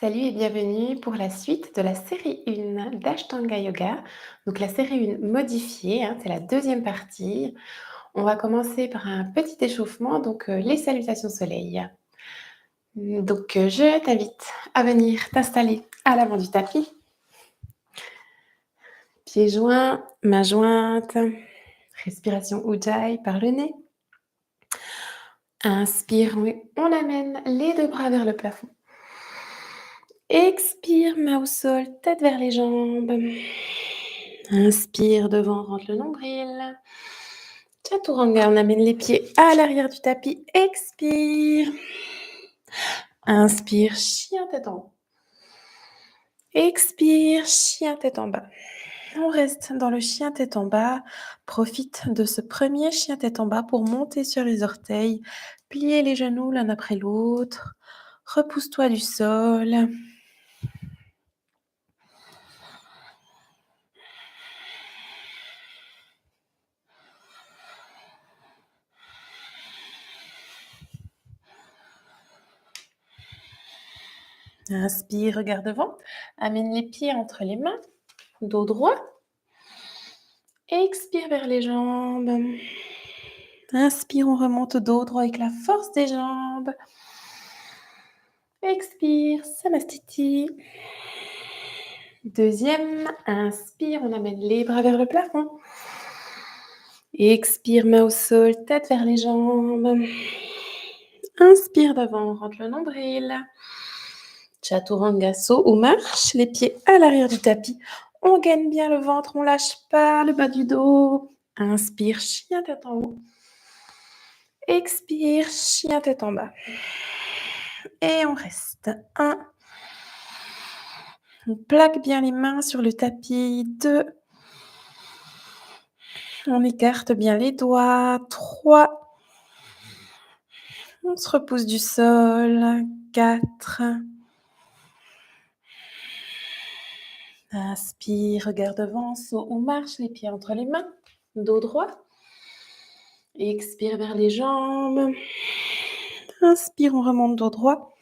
Salut et bienvenue pour la suite de la série 1 d'Ashtanga Yoga. Donc la série 1 modifiée, c'est la deuxième partie. On va commencer par un petit échauffement, donc les salutations soleil. Donc je t'invite à venir t'installer à l'avant du tapis. Pieds joints, mains jointes. Respiration Ujjayi par le nez. Inspire, on amène les deux bras vers le plafond. Expire, main au sol, tête vers les jambes. Inspire, devant, rentre le nombril. Chaturanga, on amène les pieds à l'arrière du tapis. Expire. Inspire, chien tête en haut. Expire, chien tête en bas. On reste dans le chien tête en bas. Profite de ce premier chien tête en bas pour monter sur les orteils. Plier les genoux l'un après l'autre. Repousse-toi du sol. Inspire, regarde devant. Amène les pieds entre les mains. Dos droit. Expire vers les jambes. Inspire, on remonte dos droit avec la force des jambes. Expire, Samastiti. Deuxième, inspire, on amène les bras vers le plafond. Expire, main au sol, tête vers les jambes. Inspire devant, rentre le nombril. Chaturanga saut ou marche, les pieds à l'arrière du tapis. On gaine bien le ventre, on lâche pas le bas du dos. Inspire, chien tête en haut. Expire, chien tête en bas. Et on reste. 1. On plaque bien les mains sur le tapis. 2. On écarte bien les doigts. 3. On se repousse du sol. 4. Inspire, regarde devant, saut ou marche, les pieds entre les mains. Dos droit. Expire vers les jambes. Inspire, on remonte dos droit.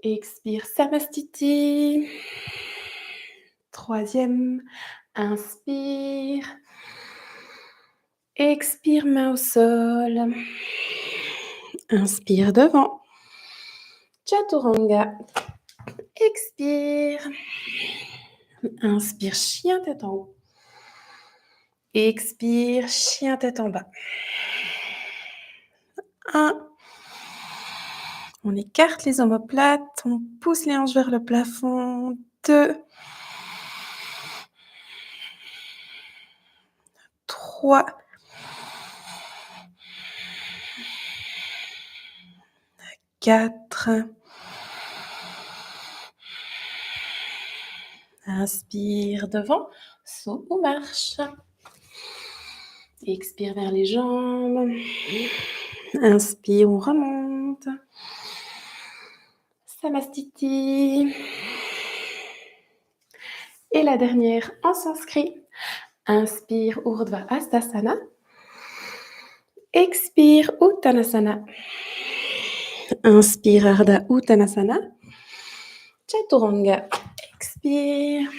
Expire, Samastiti. Troisième, inspire. Expire, main au sol. Inspire devant. Chaturanga. Expire. Inspire, chien tête en haut. Expire, chien tête en bas. 1. On écarte les omoplates, on pousse les hanches vers le plafond. 2. 3. 4. Inspire devant, saut ou marche. Expire vers les jambes. Inspire, on remonte. Samastiti. Et la dernière en sanskrit. Inspire, Urdhva Hastasana. Expire, Uttanasana. Inspire, Ardha Uttanasana. Chaturanga. Expire.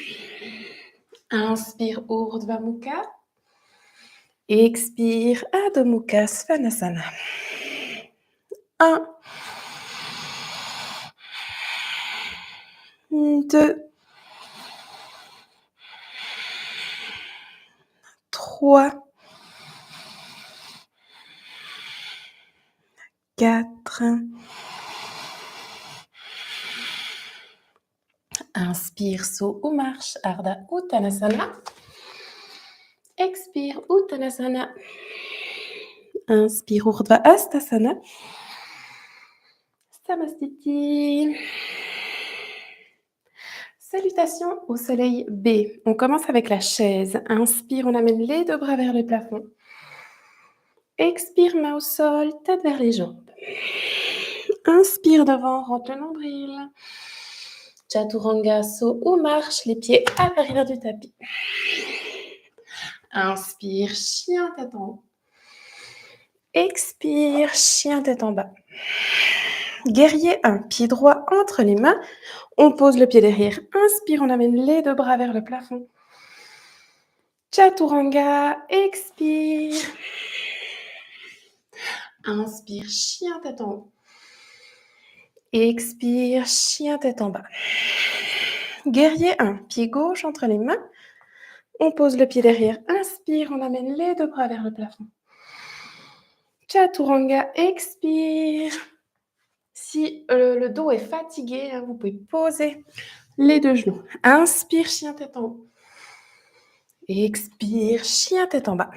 Inspire, Urdhva Mukha. Expire, Adho Mukha Svanasana. 1. 2. 3. 4. Inspire, saut ou marche, Ardha Uttanasana. Expire, Uttanasana. Inspire, Urdhva Hastasana. Samastiti. Salutations au soleil B. On commence avec la chaise. Inspire, on amène les deux bras vers le plafond. Expire, main au sol, tête vers les jambes. Inspire devant, rentre le nombril. Chaturanga saut ou marche, les pieds à l'arrière du tapis. Inspire, chien tête en haut. Expire, chien tête en bas. Guerrier 1, pied droit entre les mains. On pose le pied derrière. Inspire, on amène les 2 bras vers le plafond. Chaturanga, expire. Inspire, chien tête en haut. Expire, chien tête en bas. Guerrier 1, pied gauche entre les mains. On pose le pied derrière. Inspire, on amène les 2 bras vers le plafond. Chaturanga, expire. Si le dos est fatigué, hein, vous pouvez poser les 2 genoux. Inspire, chien tête en haut. Expire, chien tête en bas.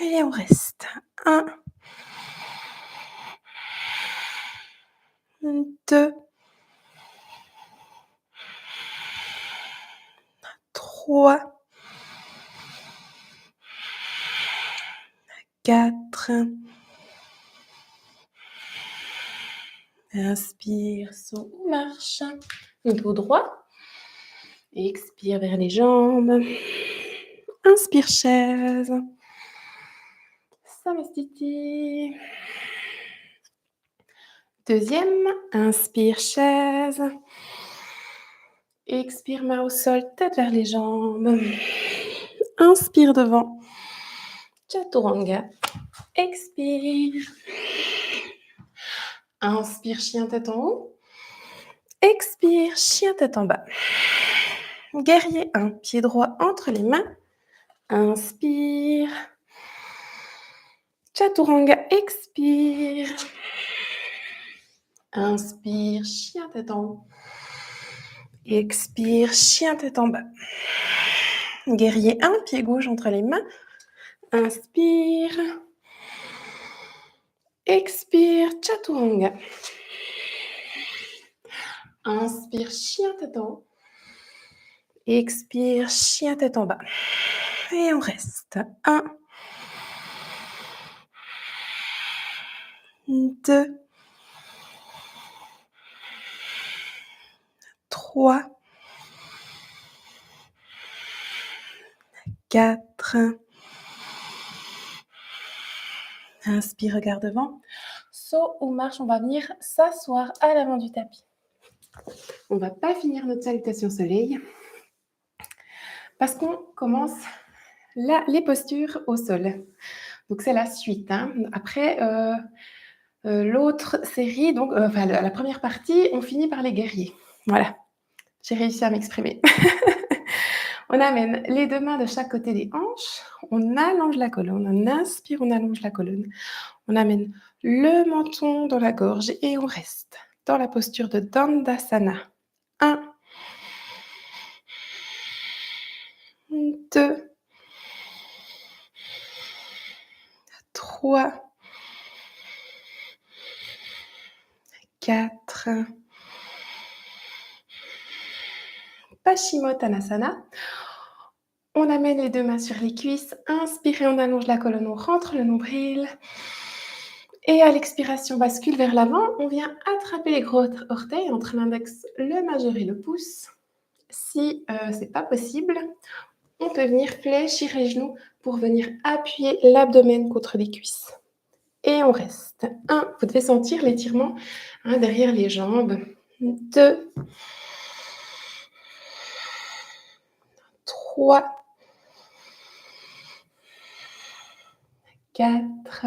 Et on reste. 1, 2, 3, 4. Inspire, saut ou marche. Dos droit. Expire vers les jambes. Inspire, chaise. Samastiti. Deuxième, inspire, chaise. Expire, main au sol, tête vers les jambes. Inspire devant. Chaturanga. Expire. Inspire, chien tête en haut. Expire, chien tête en bas. Guerrier 1, pied droit entre les mains. Inspire. Chaturanga, expire. Inspire, chien tête en haut. Expire, chien tête en bas. Guerrier 1, pied gauche entre les mains. Inspire. Expire, Chaturanga. Inspire, chien tête en haut. Expire, chien tête en bas. Et on reste. 1, 2, 3, 4. Inspire, regarde devant. Saut ou marche, on va venir s'asseoir à l'avant du tapis. On ne va pas finir notre salutation soleil parce qu'on commence les postures au sol. Donc, c'est la suite. Hein. Après, l'autre série, donc, la première partie, on finit par les guerriers. Voilà, j'ai réussi à m'exprimer. On amène les 2 mains de chaque côté des hanches. On allonge la colonne. On inspire, on allonge la colonne. On amène le menton dans la gorge et on reste dans la posture de Dandasana. 1, 2, 3, 4. Paschimottanasana. On amène les 2 mains sur les cuisses. Inspirez, on allonge la colonne, on rentre le nombril. Et à l'expiration, bascule vers l'avant. On vient attraper les gros orteils entre l'index, le majeur et le pouce. Si ce n'est pas possible, on peut venir fléchir les genoux pour venir appuyer l'abdomen contre les cuisses. Et on reste. 1, vous devez sentir l'étirement derrière les jambes. 2, 3, 4.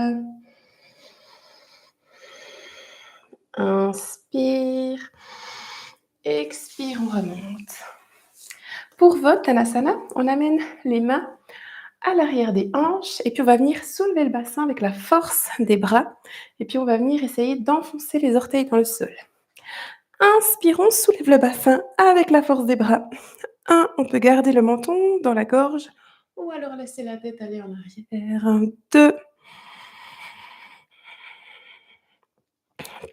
Inspire. Expire, on remonte. Pour votre Tanasana, on amène les mains à l'arrière des hanches et puis on va venir soulever le bassin avec la force des bras et puis on va venir essayer d'enfoncer les orteils dans le sol. Inspirons, soulève le bassin avec la force des bras. 1, on peut garder le menton dans la gorge ou alors laisser la tête aller en arrière. 1, 2,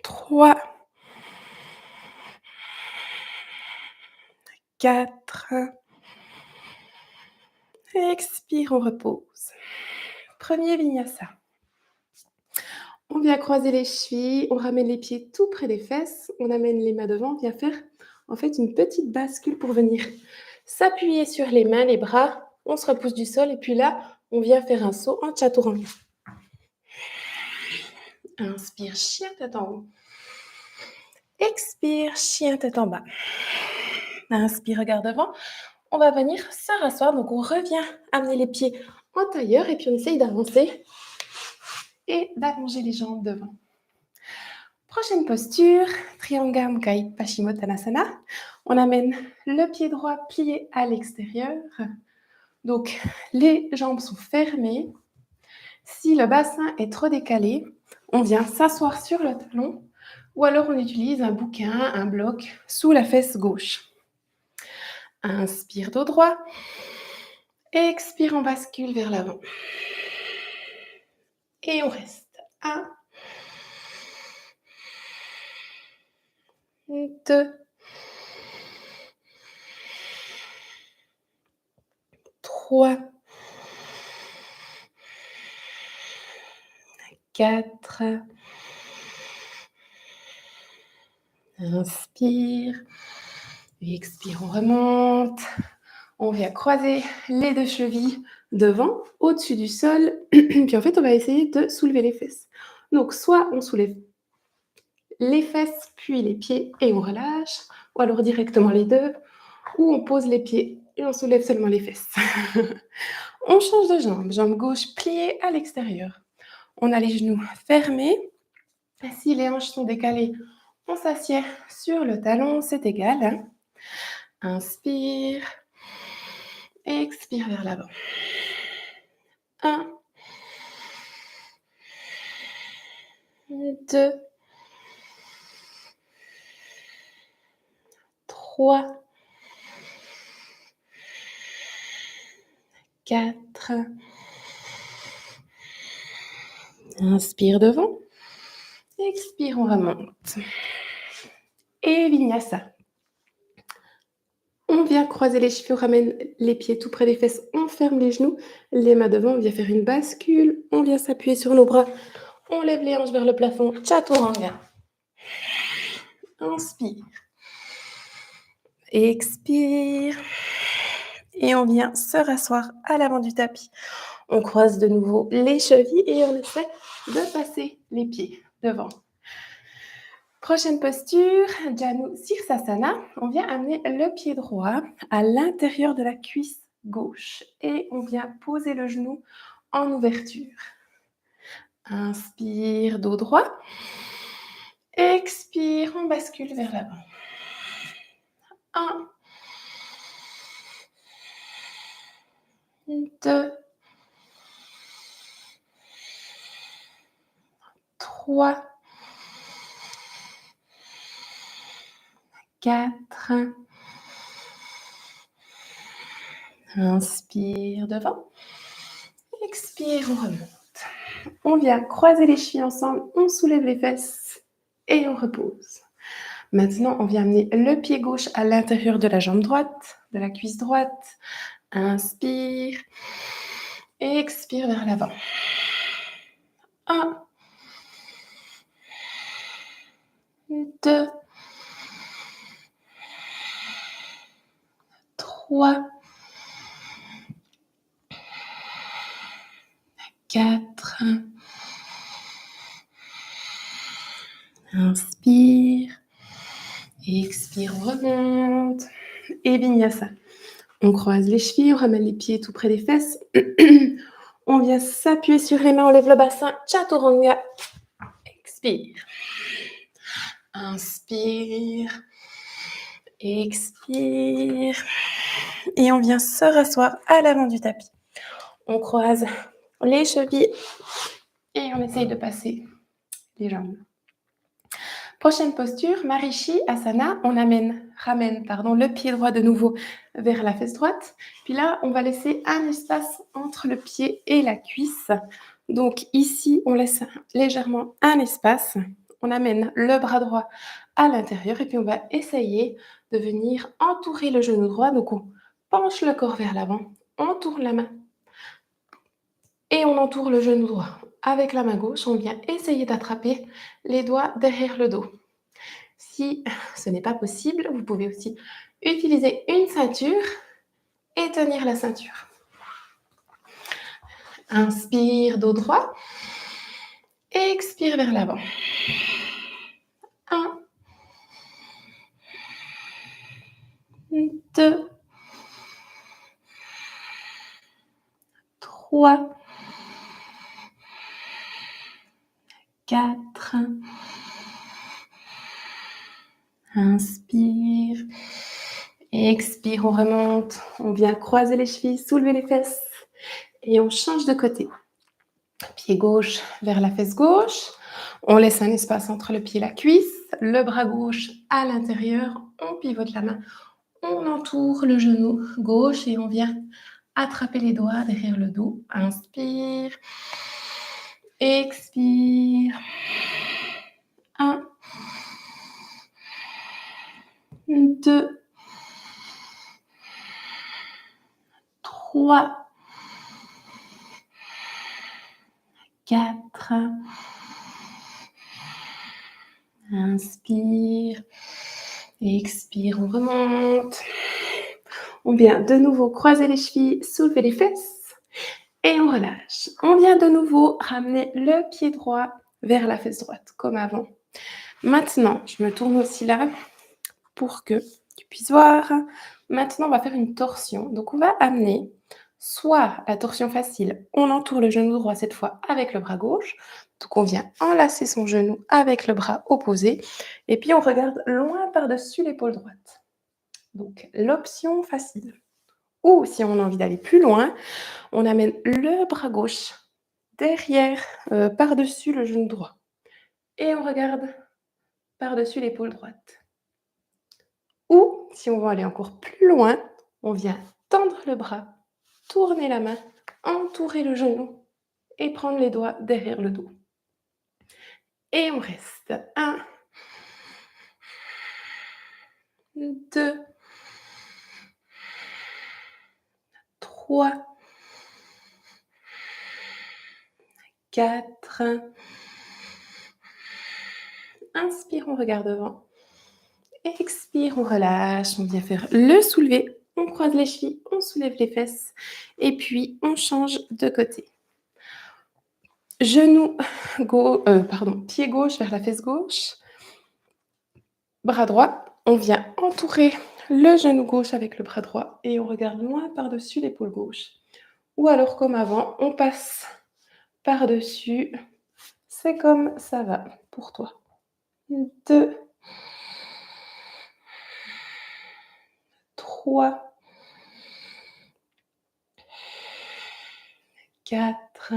3, 4. Expire, on repose. Premier vinyasa. On vient croiser les chevilles, on ramène les pieds tout près des fesses, on amène les mains devant, on vient faire en fait une petite bascule pour venir s'appuyer sur les mains, les bras, on se repousse du sol et puis là, on vient faire un saut en chaturanga. Inspire, chien tête en haut. Expire, chien tête en bas. Inspire, regard devant. On va venir se rasseoir, donc on revient amener les pieds en tailleur et puis on essaye d'avancer et d'allonger les jambes devant. Prochaine posture, Triangam Kai Paschimottanasana. On amène le pied droit plié à l'extérieur. Donc, les jambes sont fermées. Si le bassin est trop décalé, on vient s'asseoir sur le talon ou alors on utilise un bouquin, un bloc sous la fesse gauche. Inspire dos droit. Expire, on bascule vers l'avant. Et on reste. 1, 2, 3, 4. Inspire. Expire, on remonte. On vient croiser les deux chevilles devant, au-dessus du sol. Puis en fait, on va essayer de soulever les fesses. Donc, soit on soulève les fesses, puis les pieds, et on relâche. Ou alors directement les deux. Ou on pose les pieds et on soulève seulement les fesses. On change de jambe. Jambe gauche pliée à l'extérieur. On a les genoux fermés. Si les hanches sont décalées, on s'assied sur le talon, c'est égal. Inspire. Expire vers l'avant. 1, 2, 3, 4. Inspire devant. Expire, on remonte. Et Vinyasa. On vient croiser les chevilles, on ramène les pieds tout près des fesses, on ferme les genoux, les mains devant, on vient faire une bascule, on vient s'appuyer sur nos bras, on lève les hanches vers le plafond, Chaturanga. Inspire. Expire. Et on vient se rasseoir à l'avant du tapis. On croise de nouveau les chevilles et on essaie de passer les pieds devant. Prochaine posture, Janu Sirsasana. On vient amener le pied droit à l'intérieur de la cuisse gauche et on vient poser le genou en ouverture. Inspire, dos droit. Expire, on bascule vers l'avant. 1, 2, 3, 4. Inspire devant. Expire, on remonte. On vient croiser les chevilles ensemble, on soulève les fesses et on repose. Maintenant, on vient amener le pied gauche à l'intérieur de la jambe droite, de la cuisse droite. Inspire. Expire vers l'avant. 1, 2, 3, 4. Inspire. Expire, on remonte. Et Vinyasa. On croise les chevilles, on ramène les pieds tout près des fesses. On vient s'appuyer sur les mains, on lève le bassin. Chaturanga. Expire. Inspire. Expire. Et on vient se rasseoir à l'avant du tapis. On croise les chevilles et on essaye de passer les jambes. Prochaine posture, Marishi Asana. On ramène le pied droit de nouveau vers la fesse droite. Puis là, on va laisser un espace entre le pied et la cuisse. Donc ici, on laisse légèrement un espace. On amène le bras droit à l'intérieur et puis on va essayer de venir entourer le genou droit. Donc on penche le corps vers l'avant, on tourne la main et on entoure le genou droit. Avec la main gauche, on vient essayer d'attraper les doigts derrière le dos. Si ce n'est pas possible, vous pouvez aussi utiliser une ceinture et tenir la ceinture. Inspire, dos droit. Expire vers l'avant. 1, 2, 3, 4. Inspire. Expire, on remonte. On vient croiser les chevilles, soulever les fesses. Et on change de côté. Pied gauche vers la fesse gauche. On laisse un espace entre le pied et la cuisse. Le bras gauche à l'intérieur. On pivote la main. On entoure le genou gauche et on vient attraper les doigts derrière le dos. Inspire. Expire. 1, 2, 3, 4. Inspire. Expire, on remonte. On vient de nouveau croiser les chevilles, soulever les fesses et on relâche. On vient de nouveau ramener le pied droit vers la fesse droite, comme avant. Maintenant, je me tourne aussi là pour que tu puisses voir. Maintenant, on va faire une torsion. Donc, on va amener soit la torsion facile, on entoure le genou droit cette fois avec le bras gauche. Donc, on vient enlacer son genou avec le bras opposé. Et puis, on regarde loin par-dessus l'épaule droite. Donc, l'option facile. Ou, si on a envie d'aller plus loin, on amène le bras gauche derrière, par-dessus le genou droit. Et on regarde par-dessus l'épaule droite. Ou, si on veut aller encore plus loin, on vient tendre le bras, tourner la main, entourer le genou et prendre les doigts derrière le dos. Et on reste. 1, 2, 3, 4. Inspire, on regarde devant. Expire, on relâche. On vient faire le soulevé. On croise les chevilles, on soulève les fesses. Et puis, on change de côté. Pied gauche vers la fesse gauche. Bras droit. On vient entourer le genou gauche avec le bras droit. Et on regarde loin par-dessus l'épaule gauche. Ou alors, comme avant, on passe par-dessus. C'est comme ça va pour toi. 2, 3, 4.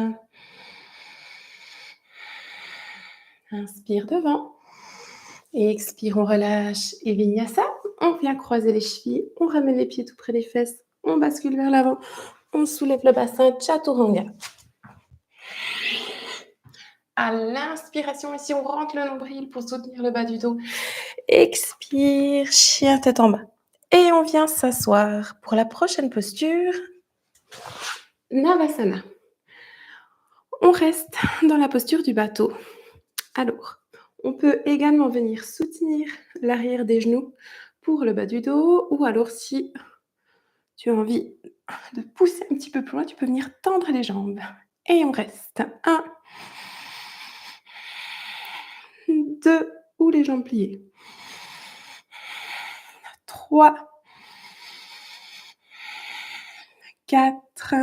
Inspire devant. Et expire, on relâche. Et Vinyasa. On vient croiser les chevilles. On ramène les pieds tout près des fesses. On bascule vers l'avant. On soulève le bassin. Chaturanga. À l'inspiration, ici, on rentre le nombril pour soutenir le bas du dos. Expire, chien tête en bas. Et on vient s'asseoir pour la prochaine posture. Navasana. On reste dans la posture du bateau. Alors, on peut également venir soutenir l'arrière des genoux pour le bas du dos, ou alors si tu as envie de pousser un petit peu plus loin, tu peux venir tendre les jambes. Et on reste. 1, 2, ou les jambes pliées. 3, 4.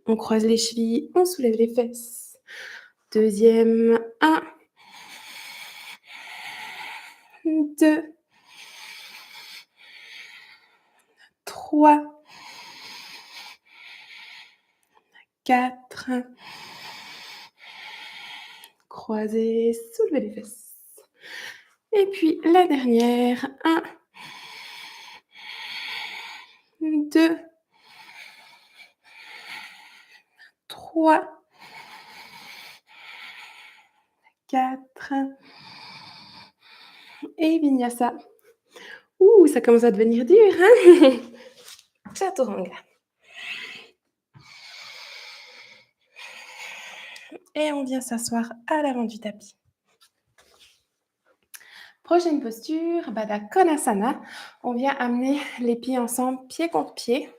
On croise les chevilles, on soulève les fesses. Deuxième. 1, 2, 3, 4. Croisez, soulevez les fesses. Et puis la dernière. 1, 2, 3, 4. Et Vinyasa. Ouh, ça commence à devenir dur, hein? Chaturanga. Et on vient s'asseoir à l'avant du tapis. Prochaine posture, Baddha Konasana. On vient amener les pieds ensemble, pied contre pied.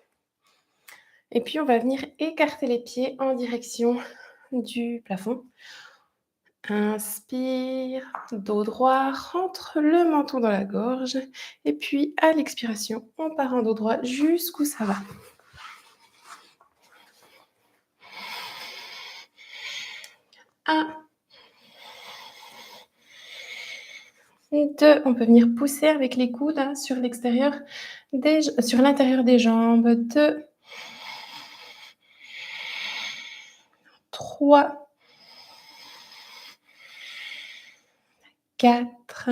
Et puis, on va venir écarter les pieds en direction du plafond. Inspire, dos droit, rentre le menton dans la gorge. Et puis, à l'expiration, on part en dos droit jusqu'où ça va. 1, 2, on peut venir pousser avec les coudes sur l'extérieur, sur l'intérieur des jambes. 2, 3, 4.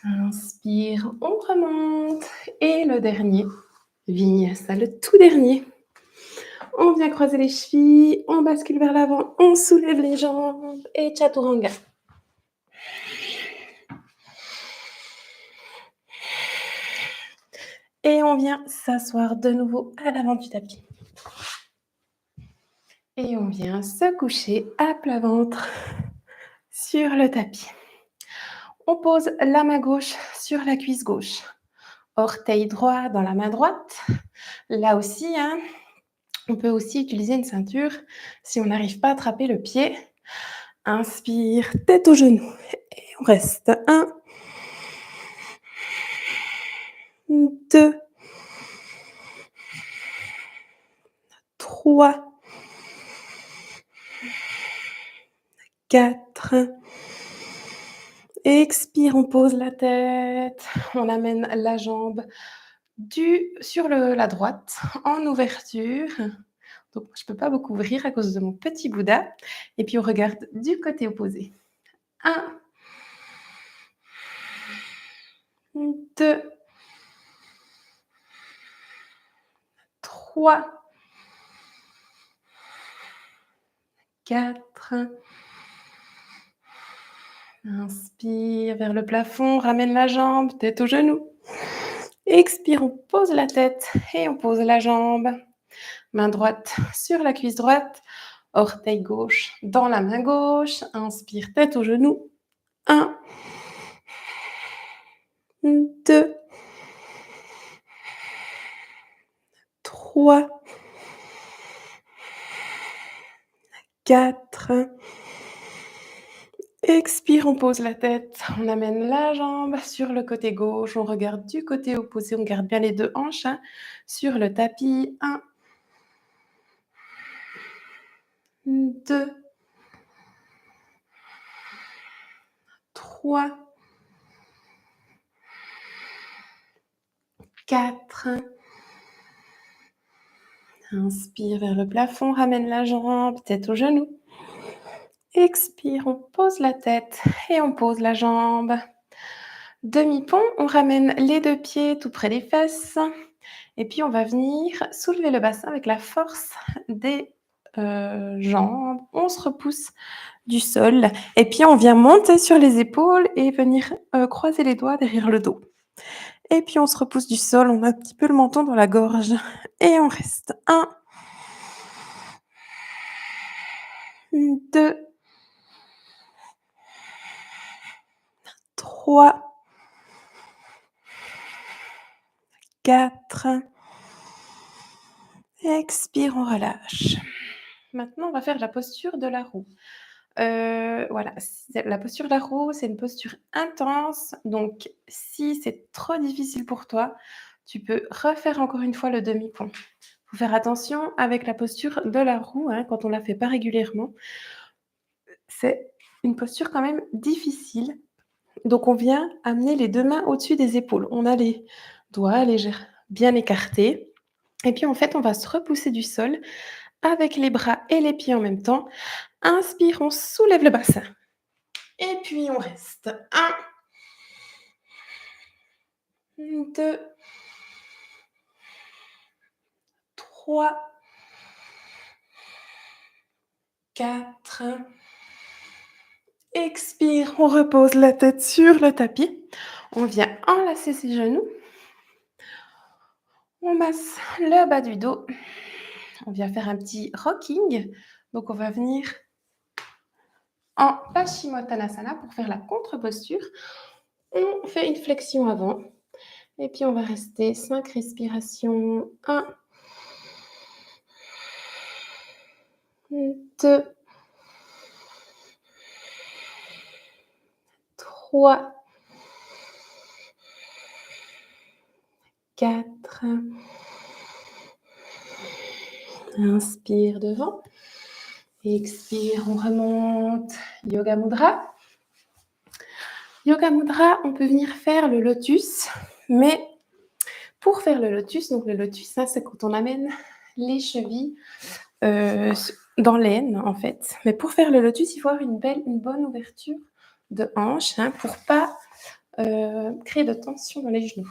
Inspire, on remonte. Et le dernier, Vinyasa, le tout dernier. On vient croiser les chevilles, on bascule vers l'avant, on soulève les jambes et Chaturanga. Et on vient s'asseoir de nouveau à l'avant du tapis. Et on vient se coucher à plat ventre sur le tapis. On pose la main gauche sur la cuisse gauche. Orteil droit dans la main droite. Là aussi, on peut aussi utiliser une ceinture si on n'arrive pas à attraper le pied. Inspire, tête aux genoux. Et on reste. 1, 2, 3, 4. Expire, on pose la tête. On amène la jambe sur la droite en ouverture. Donc, je ne peux pas beaucoup ouvrir à cause de mon petit Bouddha. Et puis, on regarde du côté opposé. 1, 2, 3, 4. Inspire vers le plafond, ramène la jambe, tête aux genoux. Expire, on pose la tête et on pose la jambe. Main droite sur la cuisse droite, orteil gauche dans la main gauche. Inspire, tête aux genoux. 1, 2, 3, 4. Expire, on pose la tête, on amène la jambe sur le côté gauche, on regarde du côté opposé, on garde bien les deux hanches sur le tapis. 1, 2, 3, 4. Inspire vers le plafond, ramène la jambe, tête aux genoux. Expire, on pose la tête et on pose la jambe. Demi-pont, on ramène les deux pieds tout près des fesses. Et puis, on va venir soulever le bassin avec la force des jambes. On se repousse du sol. Et puis, on vient monter sur les épaules et venir croiser les doigts derrière le dos. Et puis, on se repousse du sol. On a un petit peu le menton dans la gorge. Et on reste. 1, 2, 3, 4. Expire, on relâche. Maintenant, on va faire la posture de la roue. Voilà, la posture de la roue, c'est une posture intense. Donc, si c'est trop difficile pour toi, tu peux refaire encore une fois le demi-pont. Il faut faire attention avec la posture de la roue, quand on ne la fait pas régulièrement. C'est une posture quand même difficile. Donc, on vient amener les deux mains au-dessus des épaules. On a les doigts bien écartés. Et puis, en fait, on va se repousser du sol avec les bras et les pieds en même temps. Inspire, on soulève le bassin. Et puis, on reste. 1, 2, 3, 4. Expire, on repose la tête sur le tapis. On vient enlacer ses genoux. On masse le bas du dos. On vient faire un petit rocking. Donc, on va venir en Paschimottanasana pour faire la contre-posture. On fait une flexion avant. Et puis, on va rester 5 respirations. 1, 2, 3, 4. Inspire devant. Expire, on remonte. Yoga Mudra. Yoga Mudra, on peut venir faire le lotus, mais pour faire le lotus, donc le lotus, hein, c'est quand on amène les chevilles dans l'aine, en fait. Mais pour faire le lotus, il faut avoir une bonne ouverture de hanche, hein, pour pas créer de tension dans les genoux.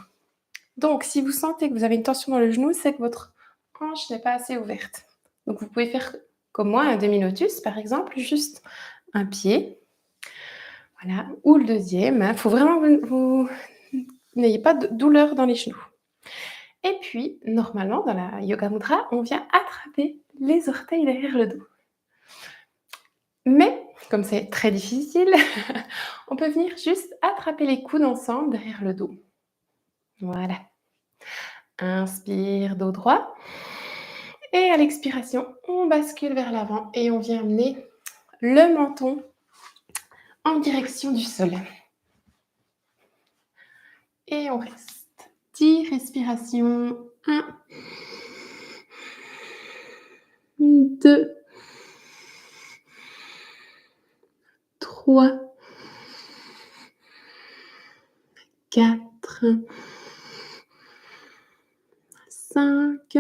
Donc, si vous sentez que vous avez une tension dans le genou, c'est que votre hanche n'est pas assez ouverte. Donc, vous pouvez faire comme moi, un demi-lotus, par exemple, juste un pied. Voilà, ou le deuxième. Il faut vraiment que vous n'ayez pas de douleur dans les genoux. Et puis, normalement, dans la Yoga Mudra, on vient attraper les orteils derrière le dos. Mais, comme c'est très difficile, on peut venir juste attraper les coudes ensemble derrière le dos. Voilà. Inspire, dos droit. Et à l'expiration, on bascule vers l'avant et on vient amener le menton en direction du sol. Et on reste. 10 respirations. 1, 2, 3, 4, 5,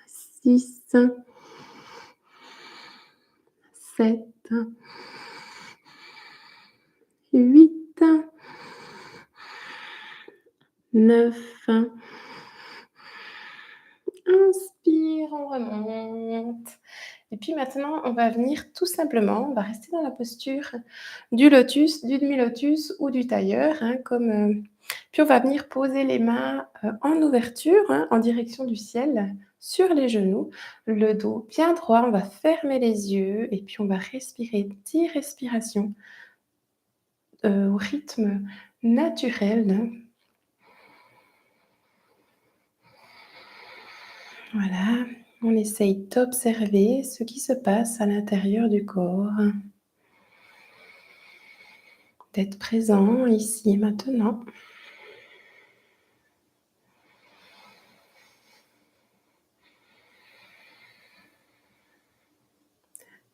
6, 7, 8, 9. Inspire, on remonte. Et puis maintenant, on va venir tout simplement, on va rester dans la posture du lotus, du demi-lotus ou du tailleur, hein, puis on va venir poser les mains en ouverture, hein, en direction du ciel, sur les genoux, le dos bien droit, on va fermer les yeux et puis on va respirer 10 respirations au rythme naturel, hein. Voilà, on essaye d'observer ce qui se passe à l'intérieur du corps, d'être présent ici et maintenant.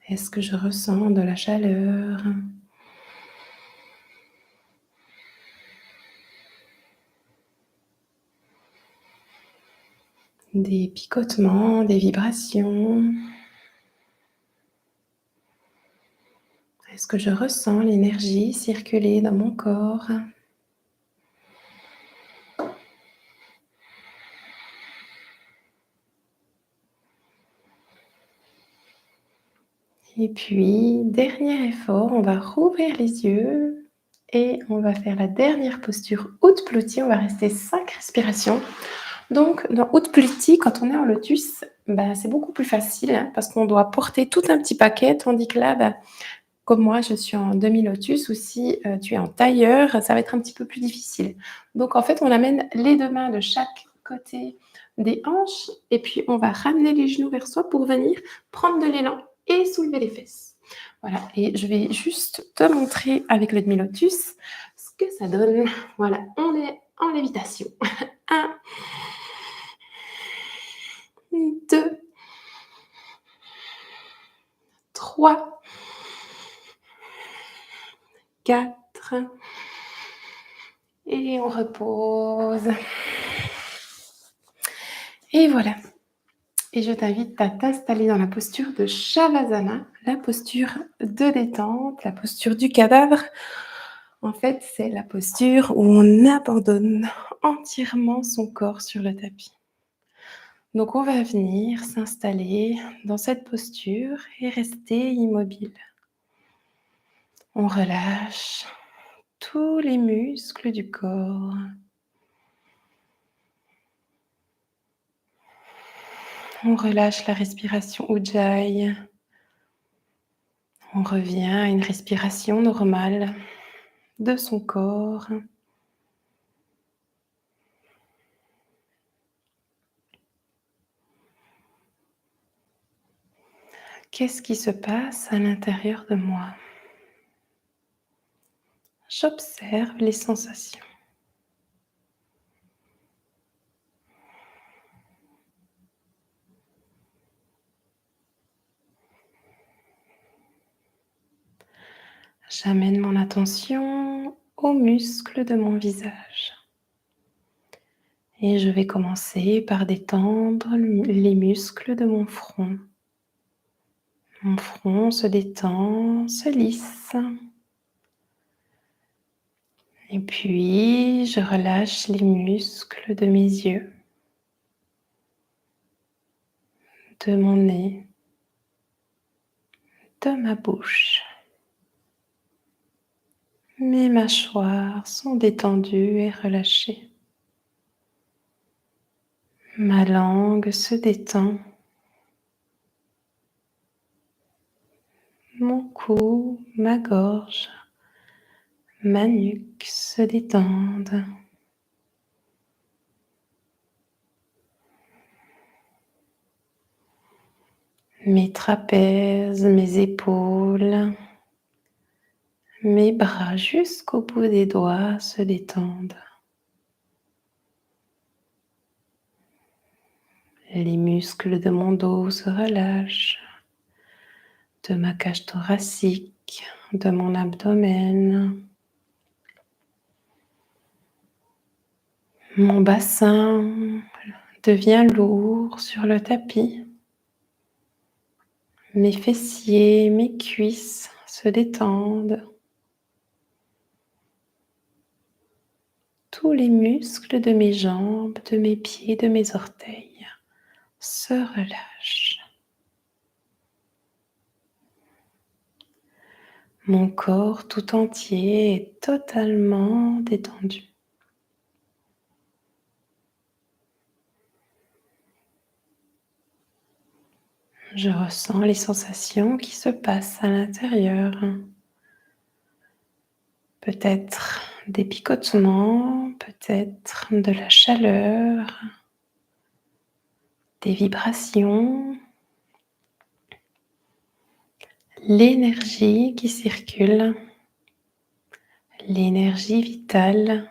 Est-ce que je ressens de la chaleur? Des picotements, des vibrations? Est-ce que je ressens l'énergie circuler dans mon corps? Et puis, dernier effort, on va rouvrir les yeux et on va faire la dernière posture Utplati. On va rester 5 respirations. Donc, dans Utplati, quand on est en lotus, c'est beaucoup plus facile, hein, parce qu'on doit porter tout un petit paquet, tandis que là, comme moi, je suis en demi-lotus, ou si tu es en tailleur, ça va être un petit peu plus difficile. Donc, en fait, on amène les 2 mains de chaque côté des hanches et puis on va ramener les genoux vers soi pour venir prendre de l'élan et soulever les fesses. Voilà, et je vais juste te montrer avec le demi-lotus ce que ça donne. Voilà, on est en lévitation. 1, 2, 3, 4 et on repose. Et voilà. Et je t'invite à t'installer dans la posture de Shavasana, la posture de détente, la posture du cadavre. En fait, c'est la posture où on abandonne entièrement son corps sur le tapis. Donc, on va venir s'installer dans cette posture et rester immobile. On relâche tous les muscles du corps. On relâche la respiration Ujjayi. On revient à une respiration normale de son corps. Qu'est-ce qui se passe à l'intérieur de moi? J'observe les sensations. J'amène mon attention aux muscles de mon visage. Et je vais commencer par détendre les muscles de mon front. Mon front se détend, se lisse. Et puis, je relâche les muscles de mes yeux, de mon nez, de ma bouche. Mes mâchoires sont détendues et relâchées. Ma langue se détend. Mon cou, ma gorge, ma nuque se détendent. Mes trapèzes, mes épaules, mes bras jusqu'au bout des doigts se détendent. Les muscles de mon dos se relâchent, de ma cage thoracique, de mon abdomen. Mon bassin devient lourd sur le tapis. Mes fessiers, mes cuisses se détendent. Tous les muscles de mes jambes, de mes pieds, de mes orteils se relâchent. Mon corps tout entier est totalement détendu. Je ressens les sensations qui se passent à l'intérieur. Peut-être des picotements, peut-être de la chaleur, des vibrations, l'énergie qui circule, l'énergie vitale.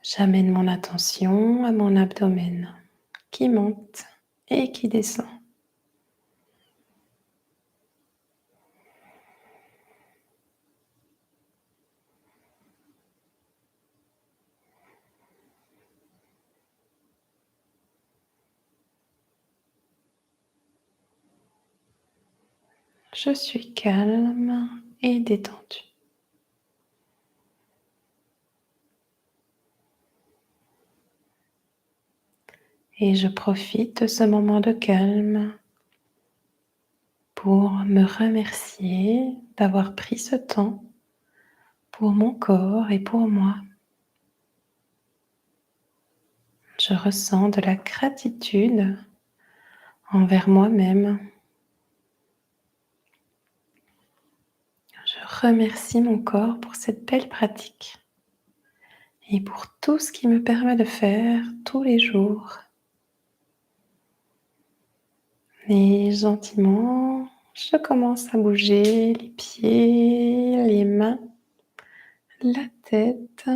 J'amène mon attention à mon abdomen qui monte et qui descend. Je suis calme et détendue. Et je profite de ce moment de calme pour me remercier d'avoir pris ce temps pour mon corps et pour moi. Je ressens de la gratitude envers moi-même. Je remercie mon corps pour cette belle pratique et pour tout ce qu'il me permet de faire tous les jours. Et gentiment, je commence à bouger les pieds, les mains, la tête.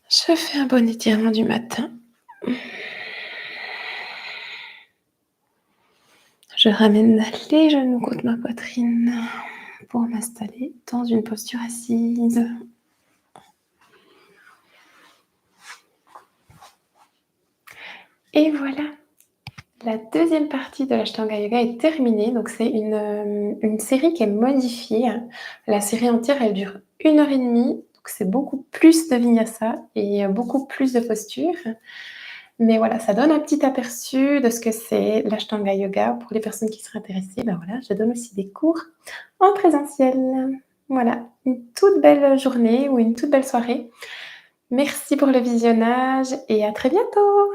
Je fais un bon étirement du matin. Je ramène les genoux contre ma poitrine pour m'installer dans une posture assise. Et voilà, la deuxième partie de l'Ashtanga Yoga est terminée. Donc c'est une série qui est modifiée. La série entière, elle dure 1 heure et demie. Donc c'est beaucoup plus de vinyasa et beaucoup plus de postures. Mais voilà, ça donne un petit aperçu de ce que c'est l'Ashtanga Yoga. Pour les personnes qui seraient intéressées, ben voilà, je donne aussi des cours en présentiel. Voilà, une toute belle journée ou une toute belle soirée. Merci pour le visionnage et à très bientôt.